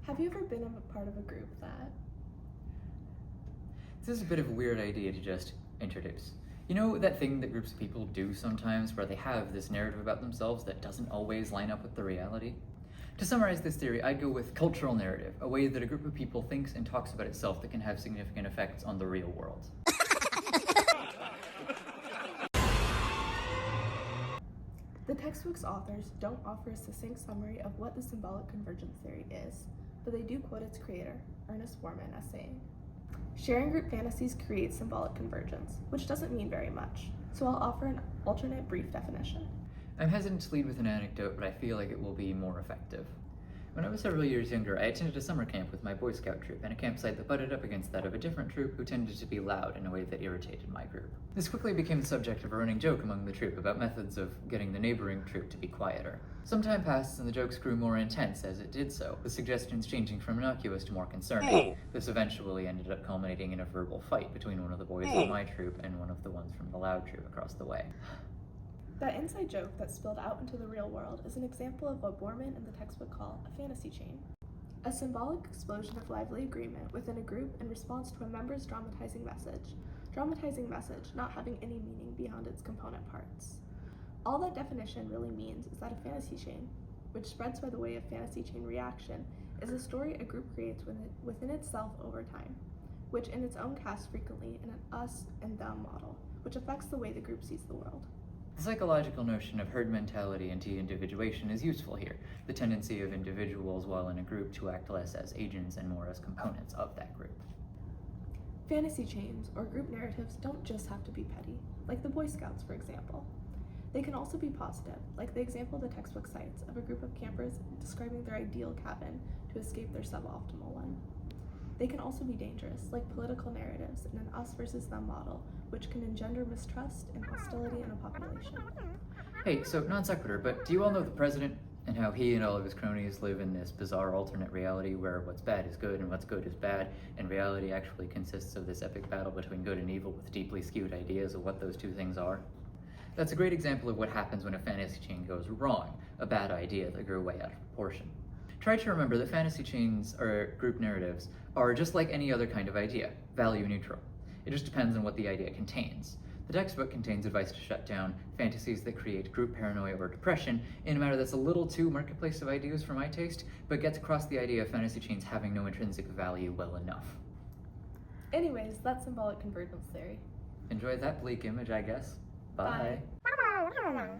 Have you ever been a part of a group that... This is a bit of a weird idea to just introduce. You know that thing that groups of people do sometimes where they have this narrative about themselves that doesn't always line up with the reality? To summarize this theory, I'd go with cultural narrative, a way that a group of people thinks and talks about itself that can have significant effects on the real world. The textbook's authors don't offer a succinct summary of what the symbolic convergence theory is, but they do quote its creator, Ernest Borman, as saying, "Sharing group fantasies creates symbolic convergence," which doesn't mean very much, so I'll offer an alternate brief definition. I'm hesitant to lead with an anecdote, but I feel like it will be more effective. When I was several years younger, I attended a summer camp with my Boy Scout troop and a campsite that butted up against that of a different troop who tended to be loud in a way that irritated my group. This quickly became the subject of a running joke among the troop about methods of getting the neighboring troop to be quieter. Some time passed and the jokes grew more intense as it did so, with suggestions changing from innocuous to more concerning. This eventually ended up culminating in a verbal fight between one of the boys in my troop and one of the ones from the loud troop across the way. That inside joke that spilled out into the real world is an example of what Borman and the textbook call a fantasy chain. A symbolic explosion of lively agreement within a group in response to a member's dramatizing message. Dramatizing message not having any meaning beyond its component parts. All that definition really means is that a fantasy chain, which spreads by the way of fantasy chain reaction, is a story a group creates within itself over time, which in its own casts frequently in an us and them model, which affects the way the group sees the world. The psychological notion of herd mentality and de-individuation is useful here, the tendency of individuals while in a group to act less as agents and more as components of that group. Fantasy chains or group narratives don't just have to be petty, like the Boy Scouts, for example. They can also be positive, like the example the textbook cites of a group of campers describing their ideal cabin to escape their suboptimal one. They can also be dangerous, like political narratives in an us versus them model, which can engender mistrust and hostility in a population. Hey, so non sequitur, but do you all know the president and how he and all of his cronies live in this bizarre alternate reality where what's bad is good and what's good is bad, and reality actually consists of this epic battle between good and evil with deeply skewed ideas of what those two things are? That's a great example of what happens when a fantasy chain goes wrong, a bad idea that grew way out of proportion. Try to remember that fantasy chains or group narratives are just like any other kind of idea, value neutral. It just depends on what the idea contains. The textbook contains advice to shut down fantasies that create group paranoia or depression in a manner that's a little too marketplace of ideas for my taste, but gets across the idea of fantasy chains having no intrinsic value well enough. Anyways, that's symbolic convergence theory. Enjoy that bleak image, I guess. Bye. Bye.